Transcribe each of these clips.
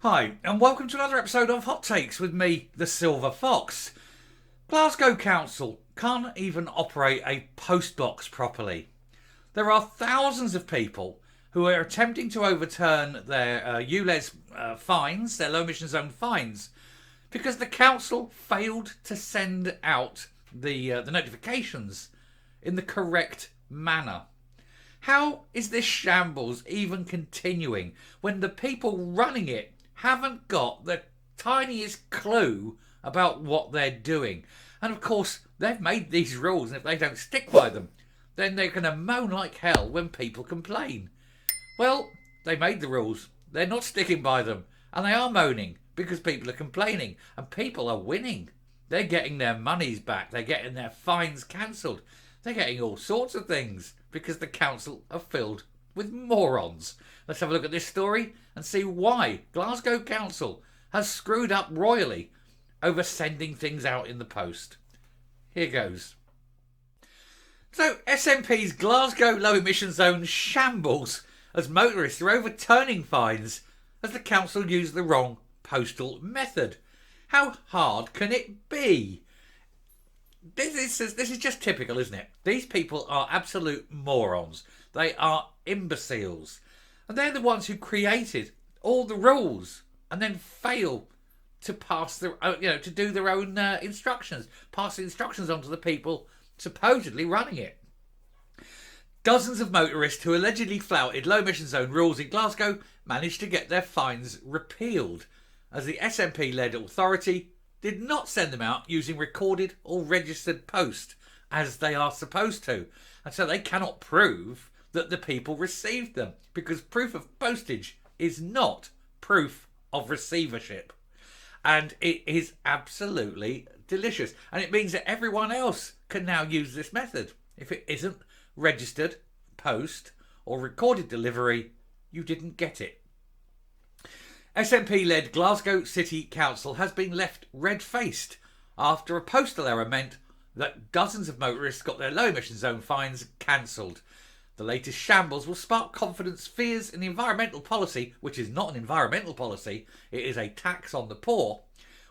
Hi, and welcome to another episode of Hot Takes with me, the Silver Fox. Glasgow Council can't even operate a post box properly. There are thousands of people who are attempting to overturn their ULEZ fines, their low emission zone fines, because the council failed to send out the notifications in the correct manner. How is this shambles even continuing when the people running it haven't got the tiniest clue about what they're doing? And of course, they've made these rules, and if they don't stick by them, then they're going to moan like hell when people complain. Well, they made the rules, they're not sticking by them, and they are moaning because people are complaining, and people are winning. They're getting their monies back, they're getting their fines cancelled, they're getting all sorts of things because the council are filled with morons. Let's have a look at this story and see why Glasgow Council has screwed up royally over sending things out in the post. Here goes. So SNP's Glasgow Low Emission Zone shambles as motorists are overturning fines as the council used the wrong postal method. How hard can it be? This is just typical, isn't it? These people are absolute morons. They are imbeciles. And they're the ones who created all the rules and then fail to pass to do their own instructions, pass the instructions on to the people supposedly running it. Dozens of motorists who allegedly flouted low emission zone rules in Glasgow managed to get their fines repealed, as the SNP-led authority did not send them out using recorded or registered post, as they are supposed to. And so they cannot prove that the people received them, because proof of postage is not proof of receivership. And it is absolutely delicious. And it means that everyone else can now use this method. If it isn't registered post or recorded delivery, you didn't get it. SNP-led Glasgow City Council has been left red-faced after a postal error meant that dozens of motorists got their low emission zone fines cancelled. The latest shambles will spark confidence fears in the environmental policy, which is not an environmental policy, it is a tax on the poor,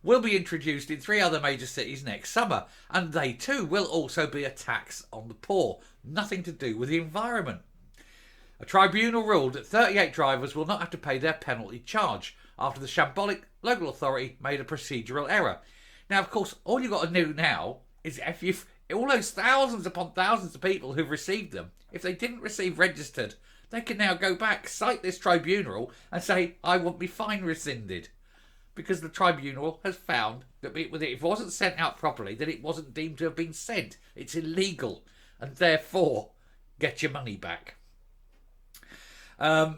will be introduced in 3 other major cities next summer, and they too will also be a tax on the poor, nothing to do with the environment. A tribunal ruled that 38 drivers will not have to pay their penalty charge after the shambolic local authority made a procedural error. Now, of course, all you've got to do now is if all those thousands upon thousands of people who've received them, if they didn't receive registered, they can now go back, cite this tribunal and say, I want my fine rescinded. Because the tribunal has found that if it wasn't sent out properly, that it wasn't deemed to have been sent. It's illegal, and therefore, get your money back. The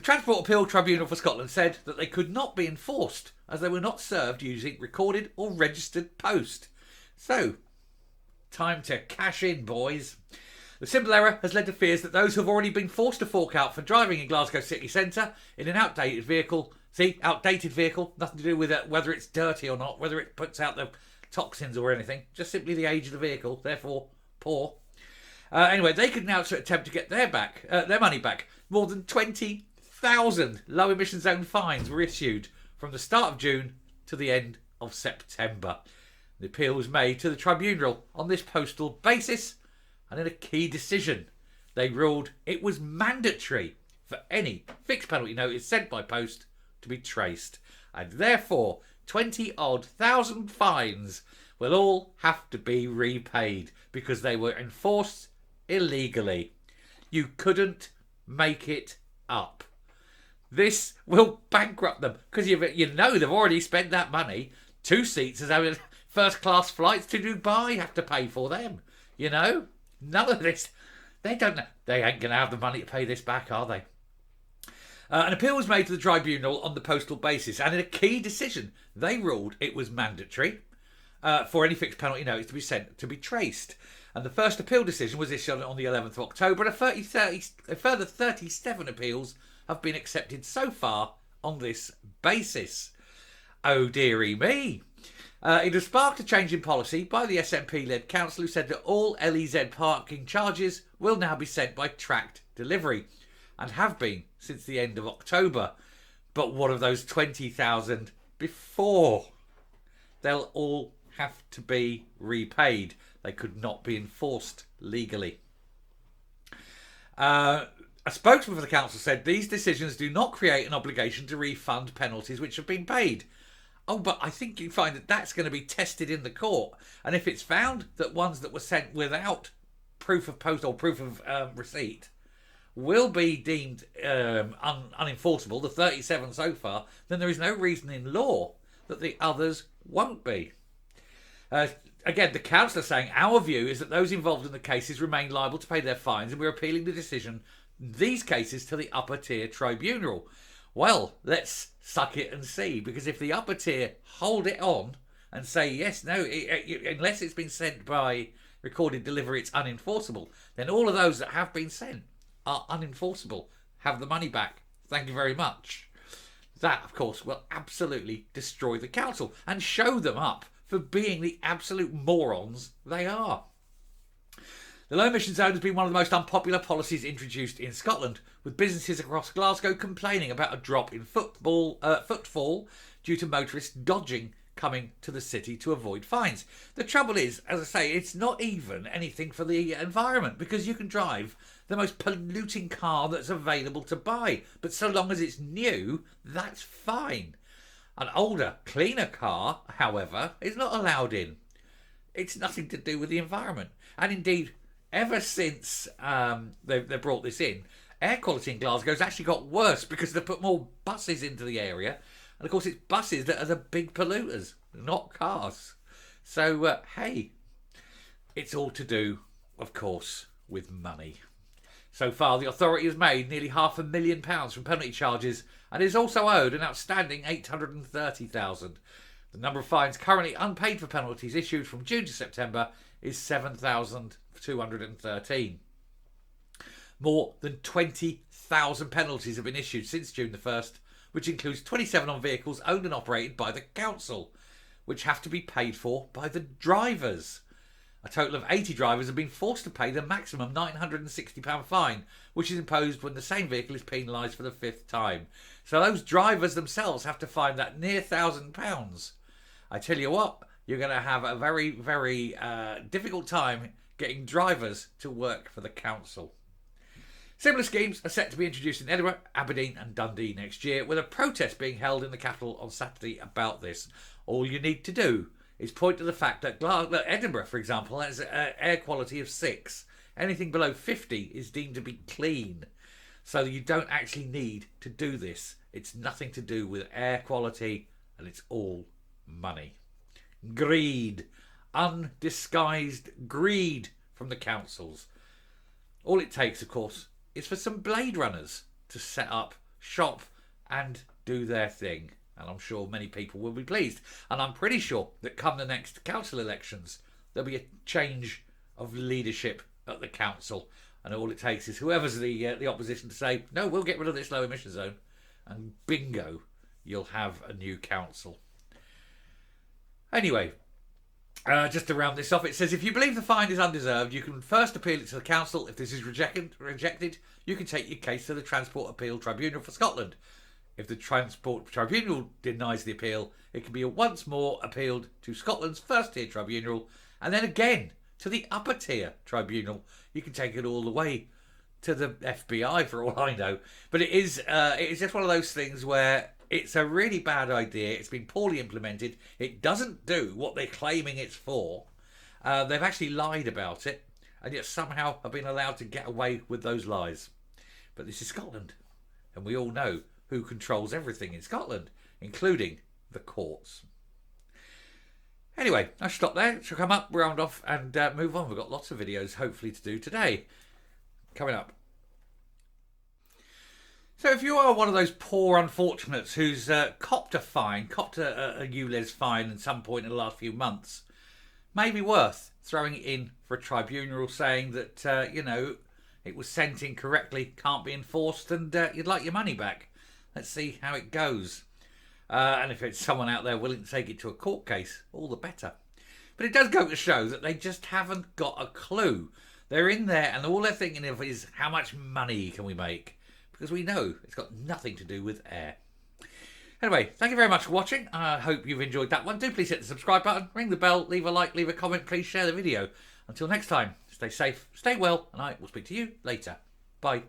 Transport Appeal Tribunal for Scotland said that they could not be enforced as they were not served using recorded or registered post. So, time to cash in, boys. The simple error has led to fears that those who have already been forced to fork out for driving in Glasgow city centre in an outdated vehicle, nothing to do with whether it's dirty or not, whether it puts out the toxins or anything, just simply the age of the vehicle, therefore poor. Anyway, they could now attempt to get their money back. More than 20,000 low emission zone fines were issued from the start of June to the end of September. The appeal was made to the tribunal on this postal basis, and in a key decision, they ruled it was mandatory for any fixed penalty notice sent by post to be traced, and therefore 20-odd thousand fines will all have to be repaid because they were enforced illegally. You couldn't make it up. This will bankrupt them because they've already spent that money. 2 seats as having first class flights to Dubai have to pay for them. None of this. They ain't going to have the money to pay this back, are they? An appeal was made to the tribunal on the postal basis, and in a key decision, they ruled it was mandatory for any fixed penalty notice to be sent to be traced. And the first appeal decision was issued on the 11th of October, and a further 37 appeals have been accepted so far on this basis. Oh dearie me. It has sparked a change in policy by the SNP-led council, who said that all LEZ parking charges will now be sent by tracked delivery, and have been since the end of October. But what of those 20,000 before? They'll all have to be repaid. They could not be enforced legally. A spokesman for the council said these decisions do not create an obligation to refund penalties which have been paid. Oh, but I think you find that that's going to be tested in the court. And if it's found that ones that were sent without proof of post or proof of receipt will be deemed unenforceable, the 37 so far, then there is no reason in law that the others won't be. Again, the council are saying our view is that those involved in the cases remain liable to pay their fines, and we're appealing the decision, these cases, to the upper tier tribunal. Well, let's suck it and see, because if the upper tier hold it on and say, yes, no, unless it's been sent by recorded delivery, it's unenforceable, then all of those that have been sent are unenforceable. Have the money back. Thank you very much. That, of course, will absolutely destroy the council and show them up for being the absolute morons they are. The Low Emission Zone has been one of the most unpopular policies introduced in Scotland, with businesses across Glasgow complaining about a drop in footfall due to motorists dodging coming to the city to avoid fines. The trouble is, as I say, it's not even anything for the environment, because you can drive the most polluting car that's available to buy, but so long as it's new, that's fine. An older, cleaner car, however, is not allowed in. It's nothing to do with the environment. And indeed, ever since they brought this in, air quality in Glasgow has actually got worse because they've put more buses into the area. And of course, it's buses that are the big polluters, not cars. So, hey, it's all to do, of course, with money. So far, the authority has made nearly £500,000 from penalty charges and is also owed an outstanding $830,000. The number of fines currently unpaid for penalties issued from June to September is 7,213. More than 20,000 penalties have been issued since June the 1st, which includes 27 on vehicles owned and operated by the council, which have to be paid for by the drivers. A total of 80 drivers have been forced to pay the maximum £960 fine, which is imposed when the same vehicle is penalised for the 5th time. So those drivers themselves have to find that near £1,000. I tell you what, you're going to have a very, very difficult time getting drivers to work for the council. Similar schemes are set to be introduced in Edinburgh, Aberdeen and Dundee next year, with a protest being held in the capital on Saturday about this. All you need to do is point to the fact that Edinburgh, for example, has air quality of 6. Anything below 50 is deemed to be clean. So you don't actually need to do this. It's nothing to do with air quality, and it's all money. Greed. Undisguised greed from the councils. All it takes, of course, is for some Blade Runners to set up shop and do their thing. And I'm sure many people will be pleased. And I'm pretty sure that come the next council elections, there'll be a change of leadership at the council. And all it takes is whoever's the opposition to say, no, we'll get rid of this low emission zone. And bingo, you'll have a new council. Anyway, just to round this off, it says, if you believe the fine is undeserved, you can first appeal it to the council. If this is rejected, you can take your case to the Transport Appeal Tribunal for Scotland. If the Transport Tribunal denies the appeal, it can be once more appealed to Scotland's first tier tribunal, and then again to the upper tier tribunal. You can take it all the way to the FBI for all I know. But it is just one of those things where it's a really bad idea. It's been poorly implemented. It doesn't do what they're claiming it's for. They've actually lied about it, and yet somehow have been allowed to get away with those lies. But this is Scotland, and we all know who controls everything in Scotland, including the courts. Anyway, I'll stop there. Shall come up, round off, and move on. We've got lots of videos, hopefully, to do today. Coming up. So if you are one of those poor unfortunates who's copped a ULEZ fine at some point in the last few months, maybe worth throwing it in for a tribunal saying that, it was sent incorrectly, can't be enforced, and you'd like your money back. Let's see how it goes. And if it's someone out there willing to take it to a court case, all the better. But it does go to show that they just haven't got a clue. They're in there and all they're thinking of is how much money can we make? Because we know it's got nothing to do with air. Anyway, thank you very much for watching. I hope you've enjoyed that one. Do please hit the subscribe button, ring the bell, leave a like, leave a comment, please share the video. Until next time, stay safe, stay well, and I will speak to you later. Bye.